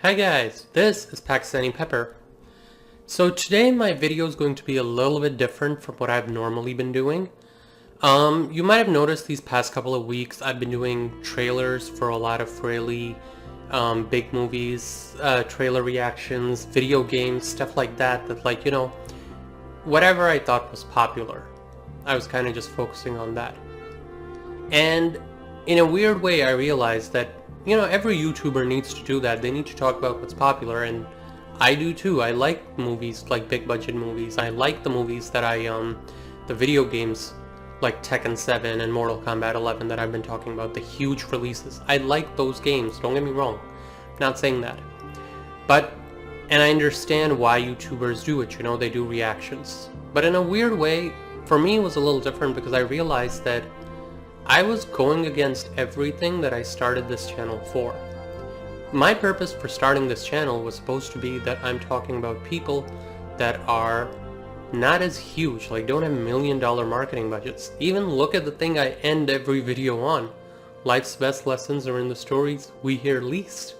Hi guys, this is Pakistani Pepper. So today my video is going to be a little bit different from what I've normally been doing. You might have noticed these past couple of weeks I've been doing trailers for a lot of really big movies, trailer reactions, video games, stuff like that, whatever I thought was popular. I was kind of just focusing on that. And in a weird way I realized that every YouTuber needs to do that. They need to talk about what's popular, and I do too. I like movies, like big budget movies. I like the movies that the video games like Tekken 7 and Mortal Kombat 11 that I've been talking about, the huge releases. I like those games, don't get me wrong. I'm not saying that. And I understand why YouTubers do it, they do reactions. But in a weird way, for me it was a little different because I realized that I was going against everything that I started this channel for. My purpose for starting this channel was supposed to be that I'm talking about people that are not as huge, like don't have $1 million marketing budgets. Even look at the thing I end every video on. Life's best lessons are in the stories we hear least.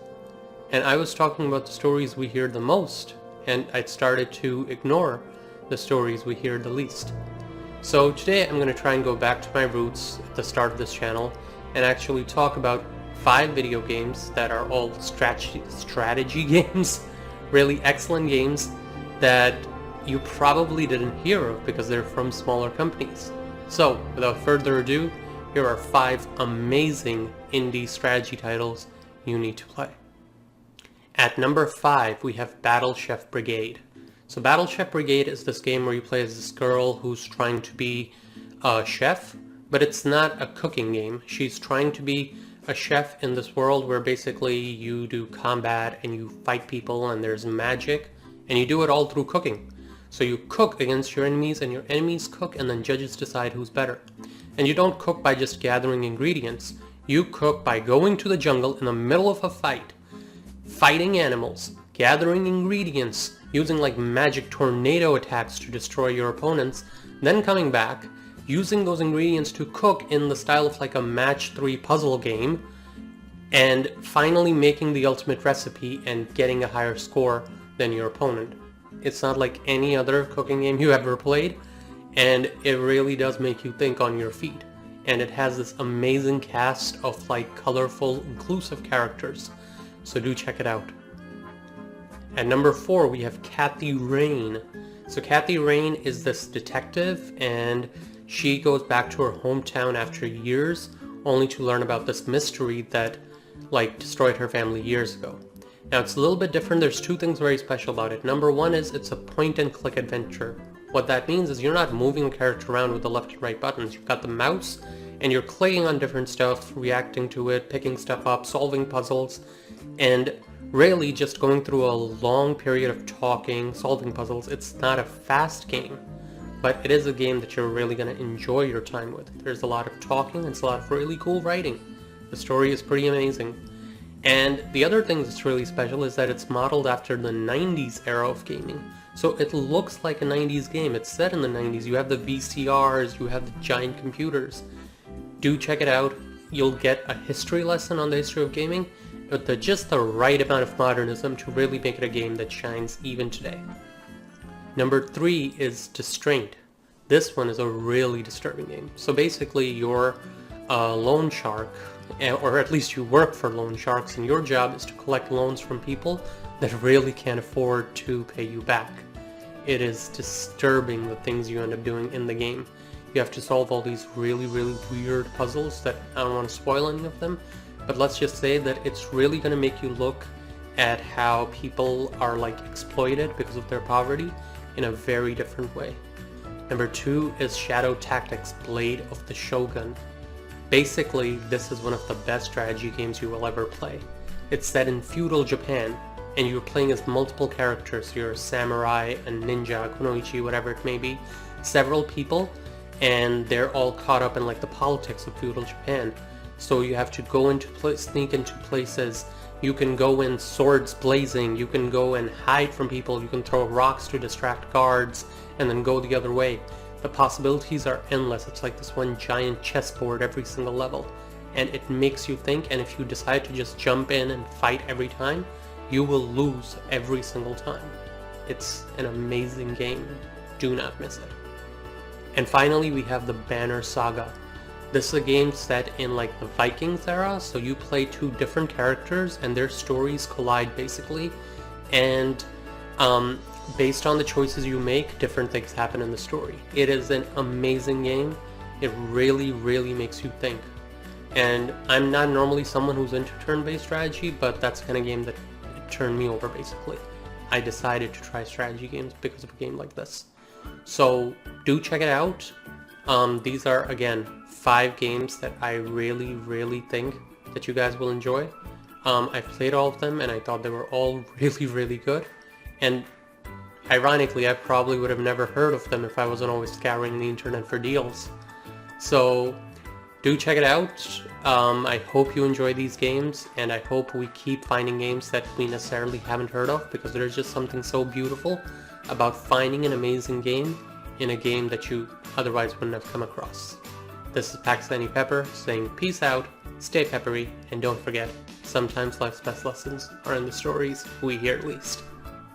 And I was talking about the stories we hear the most, and I started to ignore the stories we hear the least. So today I'm going to try and go back to my roots at the start of this channel and actually talk about 5 video games that are all strategy games, really excellent games that you probably didn't hear of because they're from smaller companies. So without further ado, here are 5 amazing indie strategy titles you need to play. At number 5 we have Battle Chef Brigade. So Battle Chef Brigade is this game where you play as this girl who's trying to be a chef, but it's not a cooking game. She's trying to be a chef in this world where basically you do combat and you fight people and there's magic, and you do it all through cooking. So you cook against your enemies and your enemies cook, and then judges decide who's better. And you don't cook by just gathering ingredients. You cook by going to the jungle in the middle of a fight, fighting animals, gathering ingredients, using like magic tornado attacks to destroy your opponents, then coming back, using those ingredients to cook in the style of like a match 3 puzzle game, and finally making the ultimate recipe and getting a higher score than your opponent. It's not like any other cooking game you ever played, and it really does make you think on your feet. And it has this amazing cast of like colorful, inclusive characters, so do check it out. At number 4 we have Kathy Rayne. So Kathy Rayne is this detective, and she goes back to her hometown after years only to learn about this mystery that destroyed her family years ago. Now it's a little bit different. There's 2 things very special about it. Number 1 is it's a point and click adventure. What that means is you're not moving a character around with the left and right buttons. You've got the mouse and you're clicking on different stuff, reacting to it, picking stuff up, solving puzzles, and really just going through a long period of talking, solving puzzles. It's not a fast game, but it is a game that you're really going to enjoy your time with. There's a lot of talking, it's a lot of really cool writing. The story is pretty amazing. And the other thing that's really special is that it's modeled after the 90s era of gaming. So it looks like a 90s game. It's set in the 90s. You have the VCRs, you have the giant computers. Do check it out. You'll get a history lesson on the history of gaming, but just the right amount of modernism to really make it a game that shines even today. Number 3 is Distraint. This one is a really disturbing game. So basically you're a loan shark, or at least you work for loan sharks, and your job is to collect loans from people that really can't afford to pay you back. It is disturbing the things you end up doing in the game. You have to solve all these really weird puzzles that I don't want to spoil any of them, but let's just say that it's really going to make you look at how people are exploited because of their poverty in a very different way. Number 2 is Shadow Tactics Blade of the Shogun. Basically, this is one of the best strategy games you will ever play. It's set in feudal Japan, and you're playing as multiple characters. You're a samurai, a ninja, kunoichi, whatever it may be. Several people, and they're all caught up in the politics of feudal Japan. So you have to go into sneak into places. You can go in swords blazing. You can go and hide from people. You can throw rocks to distract guards and then go the other way. The possibilities are endless. It's like this one giant chessboard every single level, and it makes you think. And if you decide to just jump in and fight every time, you will lose every single time. It's an amazing game. Do not miss it. And finally, we have the Banner Saga. This is a game set in like the Vikings era, so you play two different characters and their stories collide basically. And based on the choices you make, different things happen in the story. It is an amazing game. It really, really makes you think. And I'm not normally someone who's into turn-based strategy, but that's the kind of game that turned me over basically. I decided to try strategy games because of a game like this. So do check it out. These are, again, 5 games that I really, really think that you guys will enjoy. I've played all of them and I thought they were all really, really good. And ironically, I probably would have never heard of them if I wasn't always scouring the internet for deals. So do check it out. I hope you enjoy these games, and I hope we keep finding games that we necessarily haven't heard of, because there's just something so beautiful about finding an amazing game in a game that you otherwise wouldn't have come across. This is Pakistani Pepper saying peace out, stay peppery, and don't forget, sometimes life's best lessons are in the stories we hear least.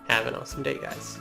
Have an awesome day, guys.